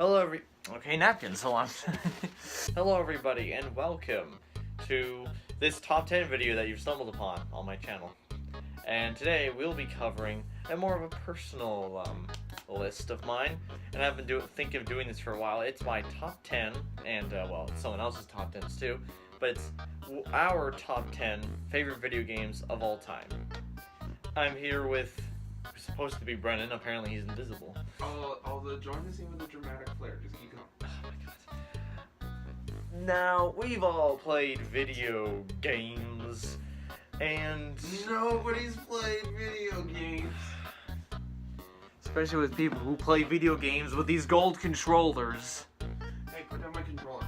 Okay, napkins, hold on. Hello everybody, and welcome to this top 10 video that you've stumbled upon on my channel. And today we'll be covering a more of a personal list of mine, and I've been thinking of doing this for a while. It's my top 10, and well, it's someone else's top 10s too, but it's our top 10 favorite video games of all time. I'm here with who's supposed to be Brennan. Apparently he's invisible. I'll join the scene with a dramatic flair. Just keep going. Oh my god. Now, we've all played video games, and Nobody's played video games. especially with people who play video games with these gold controllers. Hey, put down my controller.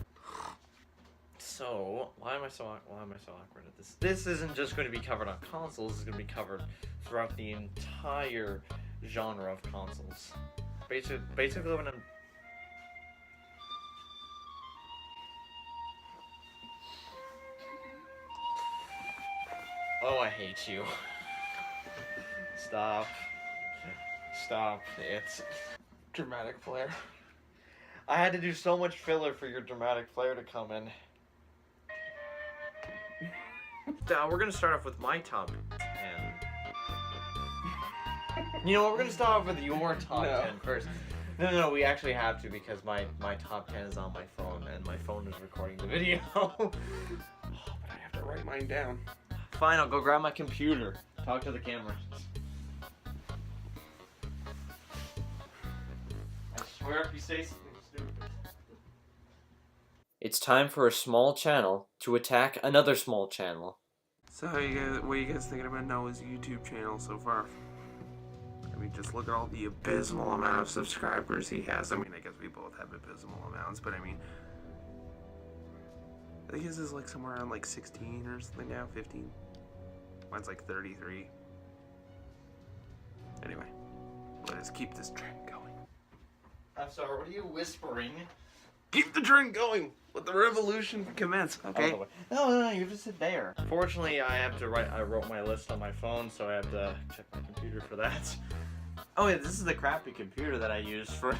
So, why am I so awkward at this? This isn't just going to be covered on consoles, it's going to be covered throughout the entire genre of consoles. Basically when I'm... Oh, I hate you. Stop. It's... Dramatic flair. I had to do so much filler for your dramatic flair to come in. We're gonna start off with my top 10. You know what? We're gonna start off with your top 10 first. No, we actually have to because my top 10 is on my phone and my phone is recording the video. But I have to write mine down. Fine, I'll go grab my computer. Talk to the camera. I swear if you say something stupid. It's time for a small channel to attack another small channel. So what are you guys thinking about Noah's YouTube channel so far? I mean, just look at all the abysmal amount of subscribers he has. I mean, I guess we both have abysmal amounts, but I mean, I think his is like somewhere around like 16 or something now, 15. Mine's like 33. Anyway, let us keep this trend going. I'm sorry, what are you whispering? Keep the trend going! Let the revolution commence, okay? No, you just sit there. Fortunately, I wrote my list on my phone, so I have to check my computer for that. Oh yeah, this is the crappy computer that I use for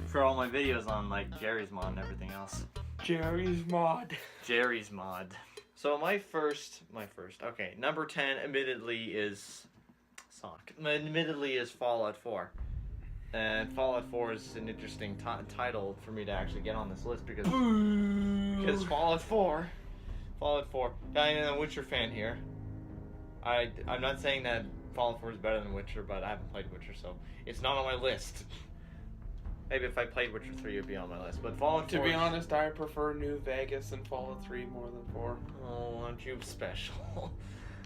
for all my videos on like Jerry's Mod and everything else. Jerry's Mod. Jerry's Mod. So my first, okay, number 10 admittedly is Fallout 4. And Fallout 4 is an interesting title for me to actually get on this list because Fallout 4, I am a Witcher fan here. I'm not saying that Fallout 4 is better than Witcher, but I haven't played Witcher, so it's not on my list. Maybe if I played Witcher 3, it'd be on my list. But Fallout 4... To be honest, I prefer New Vegas and Fallout 3 more than 4. Oh, aren't you special?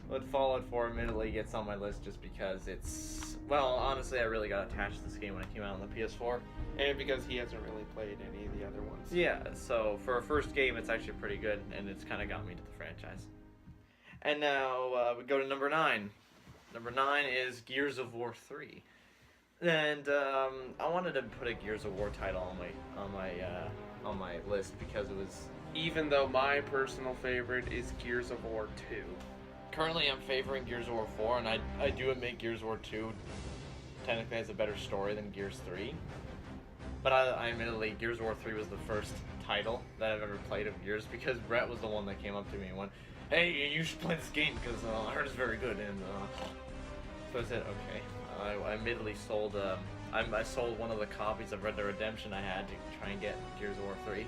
But Fallout 4 admittedly gets on my list just because it's... Well, honestly, I really got attached to this game when it came out on the PS4. And because he hasn't really played any of the other ones. Yeah, so for a first game, it's actually pretty good, and it's kind of got me to the franchise. And now, we go to number 9. Number 9 is Gears of War 3. And, I wanted to put a Gears of War title on my list because it was... Even though my personal favorite is Gears of War 2. Currently, I'm favoring Gears of War 4, and I do admit Gears of War 2 technically has a better story than Gears 3. But I admittedly, Gears of War 3 was the first title that I've ever played of Gears because Brett was the one that came up to me and went, "Hey, you should play this game because I heard it's very good." And so I said, "Okay." I admittedly sold I sold one of the copies of Red Dead Redemption I had to try and get Gears of War 3,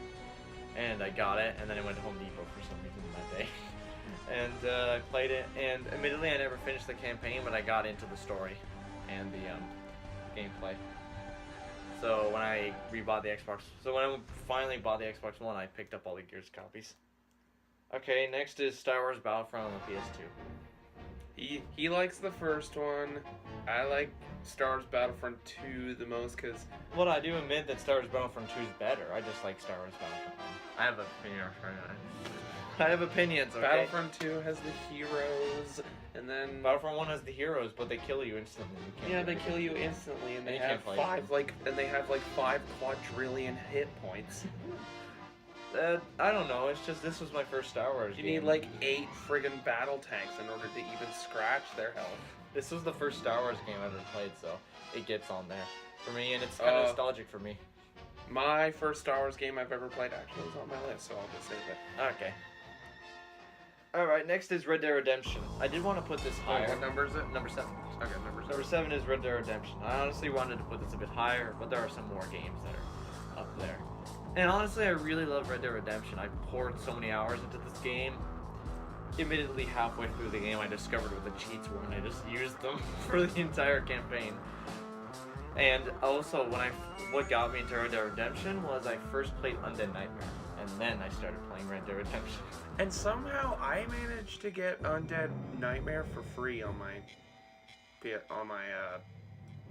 and I got it, and then I went to Home Depot for some reason that day. And I played it, and admittedly I never finished the campaign, but I got into the story and the gameplay. So when I finally bought the Xbox One, I picked up all the Gears copies. Okay, next is Star Wars Battlefront on the PS2. He likes the first one. I like Star Wars Battlefront 2 the most because... Well, I do admit that Star Wars Battlefront 2 is better. I just like Star Wars Battlefront 1. I have an opinion. I have opinions, okay? Battlefront 2 has the heroes, and then... Battlefront 1 has the heroes, but they kill you instantly. They kill you instantly, and they have 5 quadrillion hit points. I don't know, it's just this was my first Star Wars game. You need like 8 friggin' battle tanks in order to even scratch their health. This was the first Star Wars game I ever played, so it gets on there for me, and it's kind of nostalgic for me. My first Star Wars game I've ever played actually was on my list, so I'll just save it. Okay. Alright, next is Red Dead Redemption. I did want to put this higher. What number is it? Number 7. Okay, number 7. Number 7 is Red Dead Redemption. I honestly wanted to put this a bit higher, but there are some more games that are up there. And honestly, I really love Red Dead Redemption. I poured so many hours into this game. Admittedly, halfway through the game, I discovered what the cheats were, and I just used them for the entire campaign. And also, what got me into Red Dead Redemption was I first played Undead Nightmare, and then I started playing Red Dead Redemption. And somehow I managed to get Undead Nightmare for free on my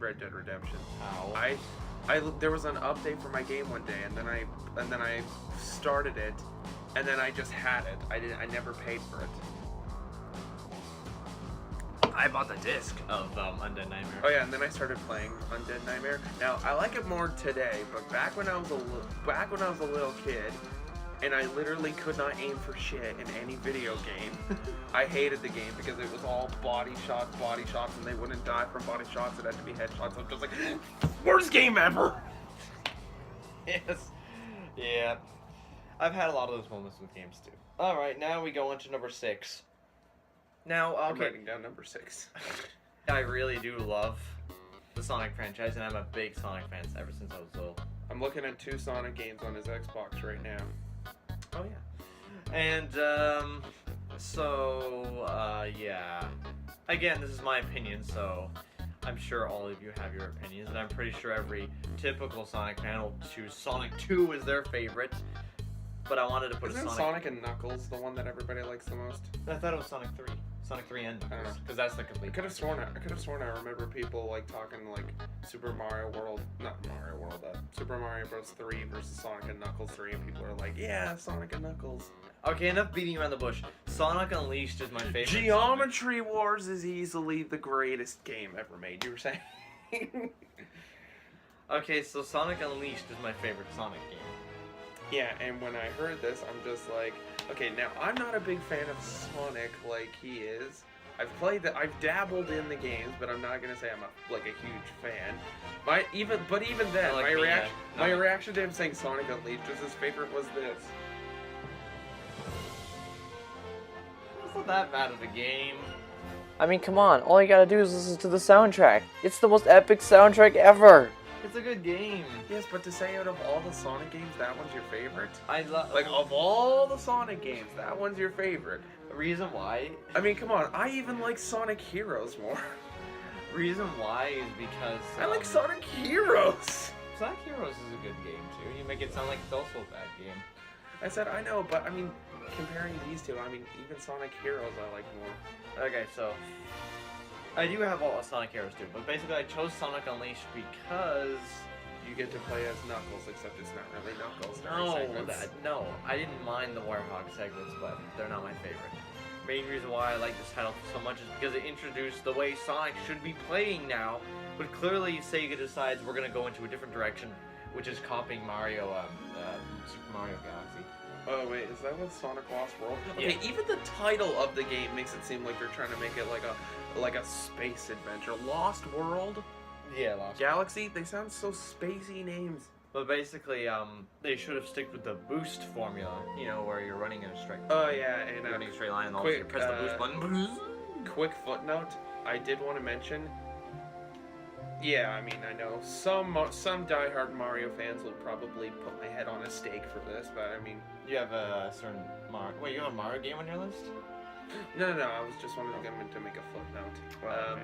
Red Dead Redemption. How? There was an update for my game one day, and then I started it, and then I just had it. I never paid for it. I bought the disc Of Undead Nightmare. Oh yeah, and then I started playing Undead Nightmare. Now I like it more today, but back when I was a little kid, and I literally could not aim for shit in any video game. I hated the game because it was all body shots, and they wouldn't die from body shots. It had to be headshots. I'm just like, worst game ever. Yes. Yeah. I've had a lot of those moments with games too. Alright, now we go on to number 6. Now, I'm okay. writing down number 6. I really do love the Sonic franchise, and I'm a big Sonic fan ever since I was little. I'm looking at 2 Sonic games on his Xbox right now. Oh, yeah. And, yeah. Again, this is my opinion, so I'm sure all of you have your opinions, and I'm pretty sure every typical Sonic fan will choose Sonic 2 as their favorite. But I wanted to put Isn't Sonic and Knuckles the one that everybody likes the most? I thought it was Sonic 3. Sonic 3 and Knuckles, because that's the complete. I could have sworn I remember people like talking like Super Mario Bros. 3 versus Sonic and Knuckles 3, and people are like, yeah, Sonic and Knuckles. Okay, enough beating around the bush. Sonic Unleashed is my favorite. Geometry Wars is easily the greatest game ever made. You were saying? Okay, so Sonic Unleashed is my favorite Sonic game. Yeah, and when I heard this, I'm just like, okay, now I'm not a big fan of Sonic like he is. I've dabbled in the games, but I'm not gonna say I'm a huge fan. Even then, my reaction to him saying Sonic Unleashed was his favorite was this. It's not that bad of a game. I mean, come on, all you gotta do is listen to the soundtrack. It's the most epic soundtrack ever! It's a good game. Yes, but to say out of all the Sonic games, that one's your favorite? I love. Like, of all the Sonic games, that one's your favorite. Reason why? I mean, come on, I even like Sonic Heroes more. Reason why is because I like Sonic Heroes! Sonic Heroes is a good game too. You make it sound like it's also a bad game. I said, I know, but I mean, comparing these two, I mean, even Sonic Heroes I like more. Okay, so I do have all Sonic Heroes too, but basically I chose Sonic Unleashed because You get to play as Knuckles, except it's not really Knuckles. No, I didn't mind the Warhog segments, but they're not my favorite. Main reason why I like this title so much is because it introduced the way Sonic should be playing now, but clearly Sega decides we're gonna go into a different direction, which is copying Mario, Super Mario Galaxy. Oh wait, is that what Sonic Lost World? Okay, Yeah. even the title of the game makes it seem like they're trying to make it like a space adventure. Lost World? Yeah, Lost Galaxy? They sound so spacey names. But basically, they should have sticked with the boost formula, you know, where you're running in a straight Oh yeah, and you're running a straight line and all of a sudden quick, you press the boost button. quick footnote, I did want to mention. Yeah, I mean, I know some diehard Mario fans will probably put my head on a stake for this, but I mean, You have a certain Mario. Wait, you have a Mario game on your list? no, I was just wanting to make a footnote. Okay.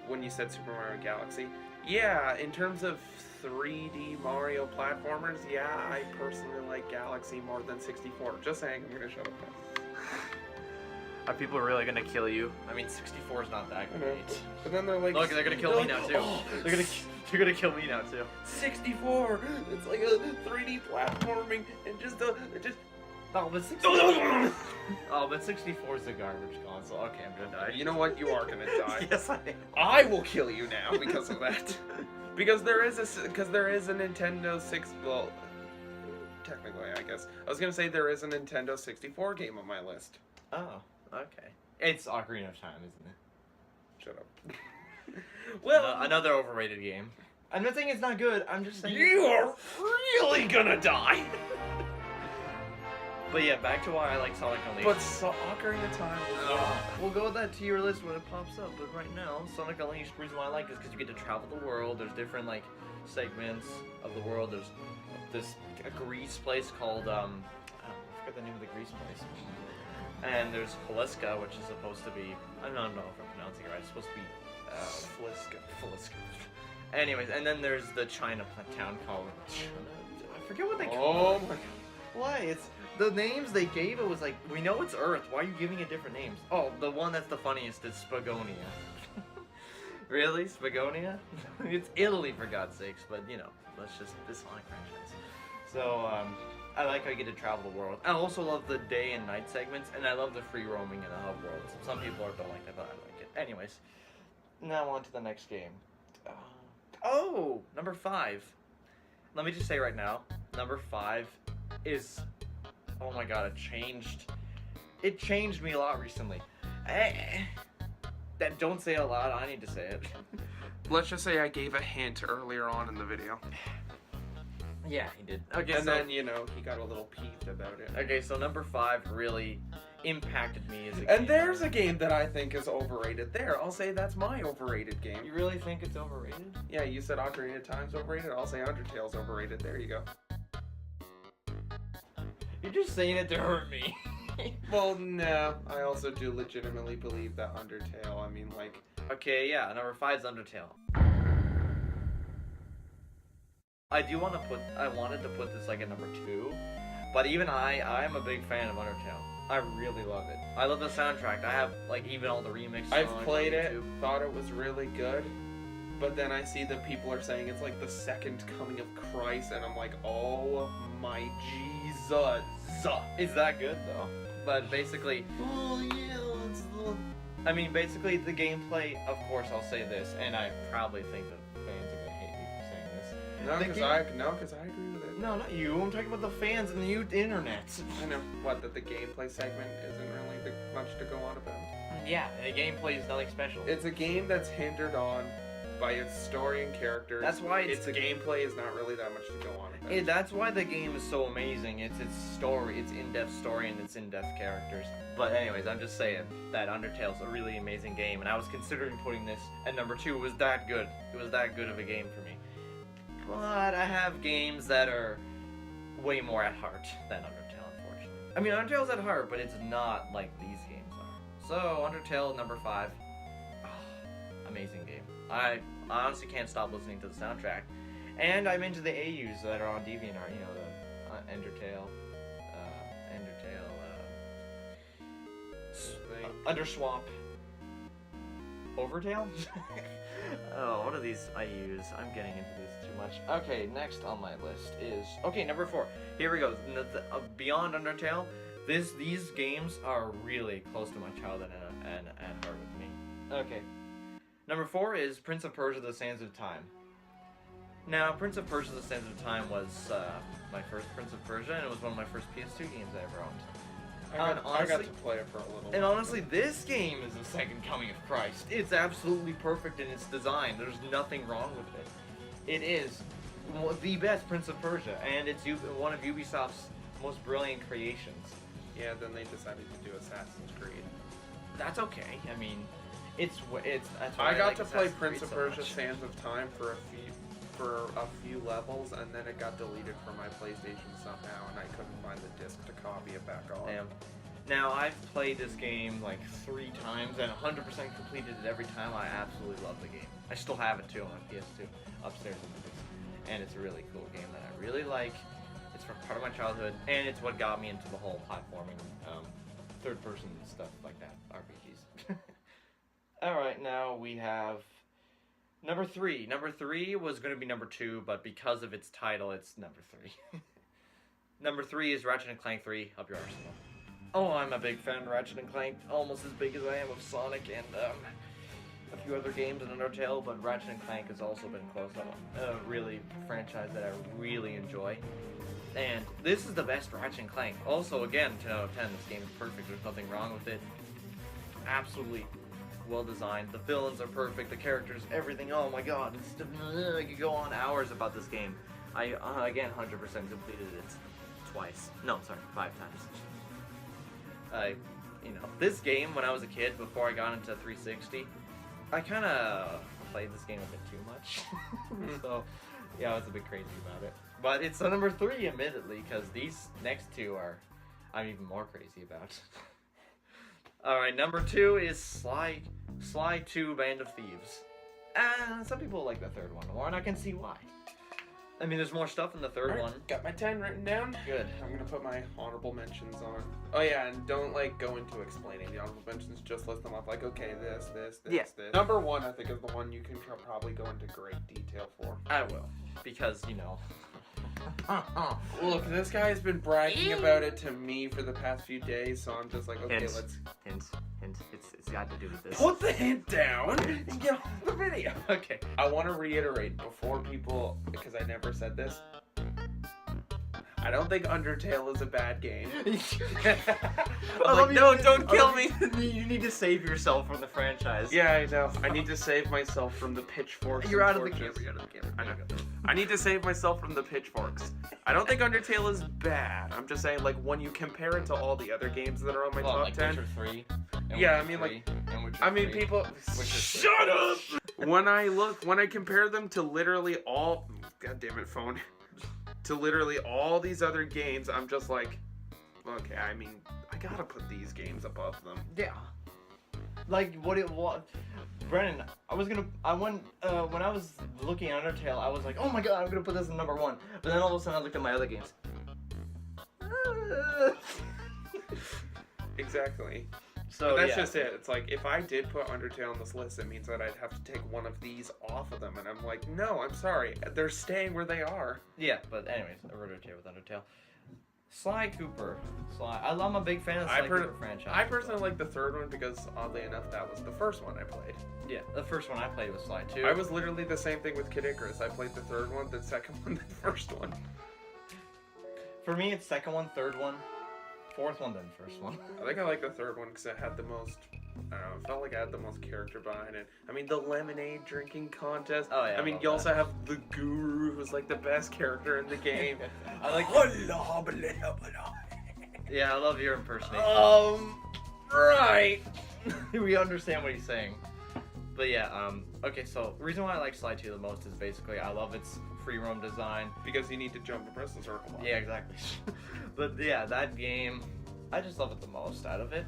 When you said Super Mario Galaxy, yeah, in terms of 3D Mario platformers, yeah, I personally like Galaxy more than 64. Just saying, I'm gonna shut up now. Are people really gonna kill you? I mean, 64 is not that I know. great. But then they're like, Look, they're gonna kill they're me like, now too. "Oh, They're gonna kill me now too. 64. It's like a 3D platforming and just. Oh, but 64 is a garbage console. Okay, I'm gonna die. You know what? You are gonna die. Yes, I am. I will kill you now because of that. because there is a Nintendo 6. Well, technically, I guess I was gonna say there is a Nintendo 64 game on my list. Oh, okay. It's Ocarina of Time, isn't it? Shut up. Well, Another overrated game. I'm not saying it's not good. I'm just saying you are really really gonna die. But yeah, back to why I like Sonic Unleashed. But Ocarina of Time was We'll go with that to your list when it pops up, but right now, Sonic Unleashed, the reason why I like it is because you get to travel the world. There's different, like, segments of the world. There's this a Greece place called, I forget the name of the Greece place. And there's Faliska, which is supposed to be, I don't know if I'm pronouncing it right, it's supposed to be, Faliska. Anyways, and then there's the China town called, I forget what they call it. Oh my god. Why? It's the names they gave. It was like, we know it's Earth. Why are you giving it different names? Oh, the one that's the funniest is Spagonia. Really, Spagonia? It's Italy for God's sakes. But you know, that's just this Sonic franchise. So I like how you get to travel the world. I also love the day and night segments, and I love the free roaming in the hub worlds. Some people don't like that, but I like it. Anyways, now on to the next game. Number 5. Let me just say right now, number 5 is, oh my god, it changed me a lot recently. That don't say it out loud, I need to say it. Let's just say I gave a hint earlier on in the video. Yeah, he did. Okay, And so, then, you know, he got a little peeved about it. okay, so number 5 really impacted me as a game. And there's a game that I think is overrated. There, I'll say that's my overrated game. You really think it's overrated? Yeah, you said Ocarina of Time's overrated. I'll say Undertale's overrated. There you go. You're just saying it to hurt me. Well, no. I also do legitimately believe that Undertale, I mean, like... Okay, yeah, number 5 is Undertale. I wanted to put this like at number 2, but even I'm a big fan of Undertale. I really love it. I love the soundtrack. I have like even all the remix songs I've on played it, YouTube. thought it was really good, but then I see that people are saying it's like the second coming of Christ, and I'm like, oh my Jesus. Is that good though? But basically, basically the gameplay, of course I'll say this, and I probably think that fans are gonna hate me for saying this. No, The because I agree with it. No, not you. I'm talking about the fans and the internet. I know, that the gameplay segment isn't really much to go on about. Yeah, the gameplay is nothing special. It's a game that's hindered on by its story and characters. That's why its gameplay is not really that much to go on about. That's why the game is so amazing. It's its story, its in-depth story, and its in-depth characters. But anyways, I'm just saying that Undertale's a really amazing game, and I was considering putting this at number 2. It was that good. It was that good of a game for me. But I have games that are way more at heart than Undertale, unfortunately. I mean, Undertale's at heart, but it's not like these games are. So, Undertale, number 5. Amazing game. I honestly can't stop listening to the soundtrack. And I'm into the AUs that are on DeviantArt, you know, the Undertale, Underswap, Overtale? Oh, what are these IUs? I'm getting into this too much. Okay, next on my list is... Okay, number 4. Here we go. Beyond Undertale, these games are really close to my childhood and at heart with me. Okay. Number 4 is Prince of Persia: The Sands of Time. Now, Prince of Persia: The Sands of Time was my first Prince of Persia, and it was one of my first PS2 games I ever owned. I got to play it for a little And while. honestly, this game is the second coming of Christ. It's absolutely perfect in its design. There's nothing wrong with it. It is the best Prince of Persia, and it's one of Ubisoft's most brilliant creations. Yeah, then they decided to do Assassin's Creed. That's okay. I mean, it's that's why I got like to play Assassin's Prince Creed of so Persia: much. Sands of Time for a few levels, and then it got deleted from my PlayStation somehow, and I couldn't find the disc to copy it back on. Damn. Now, I've played this game like 3 times and 100% completed it every time. I absolutely love the game. I still have it too on PS2 upstairs in the basement. And it's a really cool game that I really like. It's from part of my childhood, and it's what got me into the whole platforming, third-person stuff like that, RPGs. Alright, now we have number 3. Number 3 was going to be number 2, but because of its title, it's number 3. Number 3 is Ratchet & Clank 3, Up Your Arsenal. Oh, I'm a big fan of Ratchet & Clank, almost as big as I am of Sonic and a few other games in Undertale, but Ratchet & Clank has also been close on a really franchise that I really enjoy. And this is the best Ratchet & Clank. Also, again, 10 out of 10, this game is perfect, there's nothing wrong with it. Absolutely well designed, the villains are perfect, the characters, everything, oh my god, I could go on hours about this game. I again 100% completed it twice. No, sorry, 5 times. This game when I was a kid before I got into 360, I kind of played this game a bit too much. So, yeah, I was a bit crazy about it. But it's the number 3, admittedly, because these next 2 I'm even more crazy about. Alright, number 2 is Sly 2 Band of Thieves. And some people like the third one more, and I can see why. I mean, there's more stuff in the third one. Got my 10 written down. Good. I'm gonna put my honorable mentions on. Oh yeah, and don't go into explaining the honorable mentions. Just list them off. Okay, this. Yeah. This. Number 1, I think, is the one you can probably go into great detail for. I will, because Look, this guy has been bragging about it to me for the past few days, so I'm just like, okay, Hints. let's Hint. It's got to do with this. put the hint down and get on the video. Okay. I want to reiterate before people, because I never said this. I don't think Undertale is a bad game. Don't kill me. You need to save yourself from the franchise. Yeah, I know. I need to save myself from the pitchforks. You're out of the torches. camera. You're out of the camera. I know. I need to save myself from the pitchforks. I don't think Undertale is bad. I'm just saying, when you compare it to all the other games that are on my top 10. Witcher 3. Yeah, I mean, people. Shut up! When I compare them to literally all. God damn it, phone. To literally all these other games, I'm just like, okay, I mean, I gotta put these games above them. Yeah. Brennan, when I was looking at Undertale, I was like, oh my god, I'm gonna put this in number 1. But then all of a sudden I looked at my other games. Exactly. So But that's yeah. just it. It's like, if I did put Undertale on this list, it means that I'd have to take one of these off of them. And I'm like, no, I'm sorry. They're staying where they are. Yeah, but anyways, I wrote it here with Undertale. Sly Cooper. I'm a big fan of the Sly Cooper franchise. I personally like the third one because, oddly enough, that was the first one I played. Yeah, the first one I played was Sly 2. I was literally the same thing with Kid Icarus. I played the third one, the second one, the first one. For me, it's second one, third one, fourth one, then first one. I think I like the third one because it had the most, I don't know, it felt like I had the most character behind it. I mean, the lemonade drinking contest. Oh, yeah, I mean, love you that. also have the Guru, who's like the best character in the game. I like. Yeah, I love your impersonation. Right. We understand what he's saying. But yeah, okay, so the reason why I like Sly 2 the most is basically I love its free roam design. Because you need to jump and press the circle button. Yeah, exactly. But yeah, that game, I just love it the most out of it.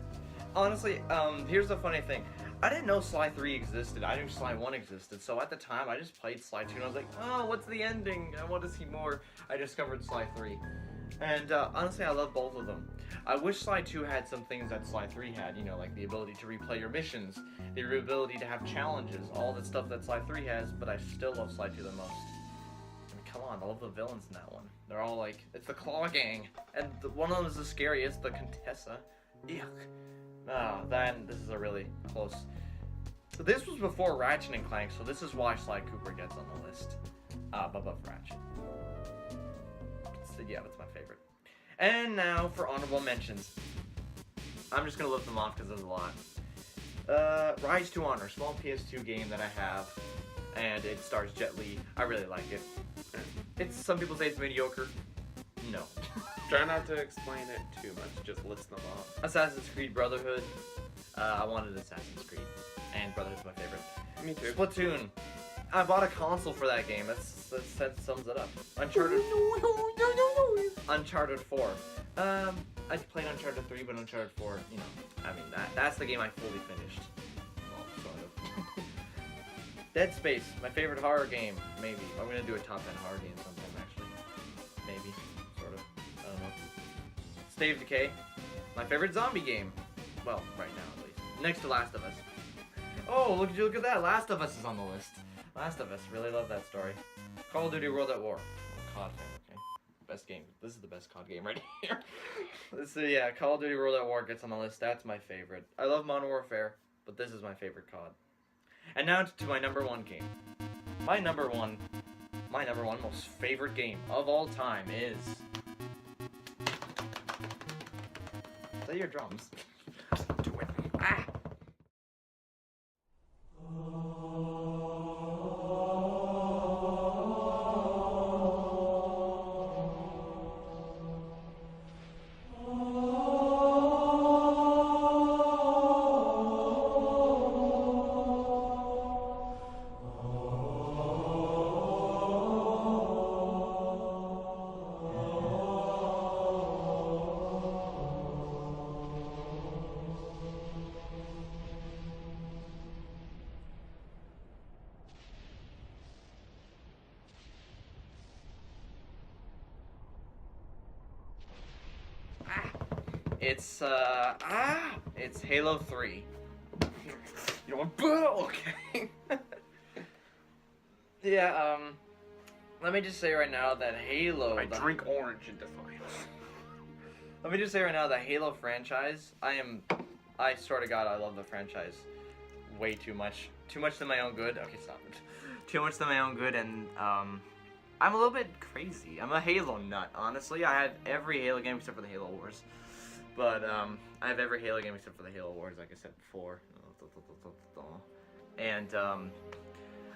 Honestly, here's the funny thing. I didn't know Sly 3 existed. I knew Sly 1 existed. So at the time, I just played Sly 2 and I was like, oh, what's the ending? I want to see more. I discovered Sly 3. And honestly, I love both of them. I wish Sly 2 had some things that Sly 3 had, like the ability to replay your missions, the ability to have challenges, all the stuff that Sly 3 has, but I still love Sly 2 the most. I mean, come on, all of the villains in that one. They're all like, it's the Claw Gang, and one of them is the scariest, the Contessa. Yuck. This is a really close. So this was before Ratchet and Clank, so this is why Sly Cooper gets on the list. Above Ratchet. So yeah, that's my favorite. And now for honorable mentions. I'm just gonna lift them off because there's a lot. Rise to Honor, small PS2 game that I have, and it stars Jet Li. I really like it. Some people say it's mediocre. No. Try not to explain it too much, just list them off. Assassin's Creed Brotherhood. I wanted Assassin's Creed, and Brotherhood's my favorite. Me too. Splatoon. I bought a console for that game. That sums it up. Uncharted. Uncharted 4. I played Uncharted 3, but Uncharted 4, I mean, that's the game I fully finished. Well, sort of. Dead Space, my favorite horror game, maybe. I'm gonna do a top 10 horror game sometime, actually. Maybe, sort of. I don't know. State of Decay, my favorite zombie game. Well, right now at least. Next to Last of Us. Oh, look at that! Last of Us is on the list. Last of Us, really love that story. Call of Duty World at War. COD fan, okay. Best game. This is the best COD game right here. So yeah, Call of Duty World at War gets on the list. That's my favorite. I love Modern Warfare, but this is my favorite COD. And now to my number 1 game. My number one most favorite game of all time is... Play your drums. Do it. Ah! It's it's Halo 3. You want boo? Okay. Yeah, let me just say right now that Halo... I drink orange in defiance. Let me just say right now that Halo franchise, I swear to God, I love the franchise way too much. Too much to my own good. Okay, stop it. Too much to my own good, and, I'm a little bit crazy. I'm a Halo nut, honestly. I have every Halo game except for the Halo Wars. But, I have every Halo game except for the Halo Wars, like I said before. And,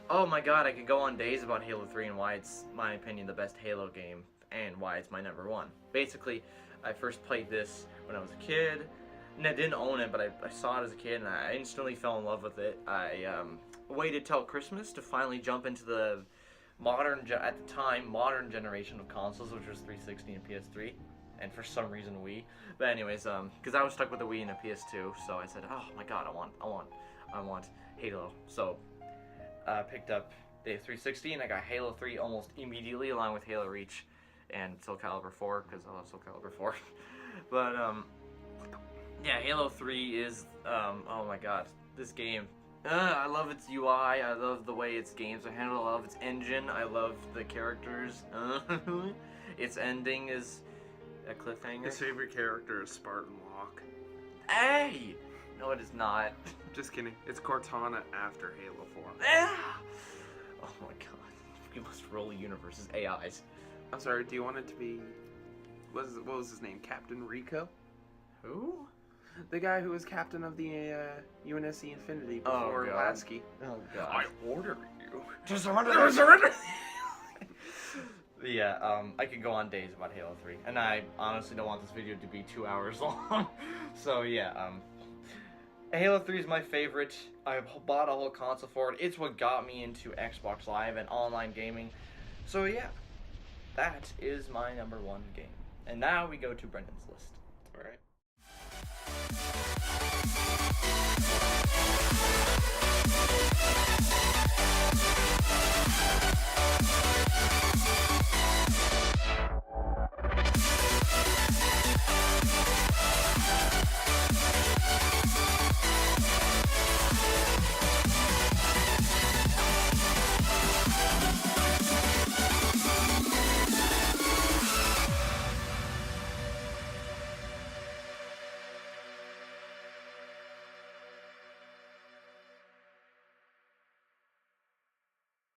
oh my God, I could go on days about Halo 3 and why it's, my opinion, the best Halo game, and why it's my number one. Basically, I first played this when I was a kid, and I didn't own it, but I saw it as a kid, and I instantly fell in love with it. I waited till Christmas to finally jump into the modern generation of consoles, which was 360 and PS3, and for some reason Wii. But anyways, because I was stuck with the Wii and a PS2, so I said, oh my God, I want Halo. So picked up the 360, and I got Halo 3 almost immediately, along with Halo Reach and Soul Calibur 4, because I love Soul Calibur 4. But yeah, Halo 3 is oh my God, this game. I love its UI. I love the way its games are handled. I love its engine. I love the characters. Its ending is a cliffhanger. His favorite character is Spartan Locke. Hey, no, it is not. Just kidding. It's Cortana after Halo 4. Oh my God, we must rule the universe's AIs. I'm sorry, do you want it to be... What was his name? Captain Rico? Who? The guy who was captain of the UNSC Infinity before God. Lasky. Oh God. I order you. To surrender. Yeah, I could go on days about Halo 3, and I honestly don't want this video to be 2 hours long. So yeah, Halo 3 is my favorite. I bought a whole console for it. It's what got me into Xbox Live and online gaming. So yeah, that is my number one game. And now we go to Brendan's list. All right.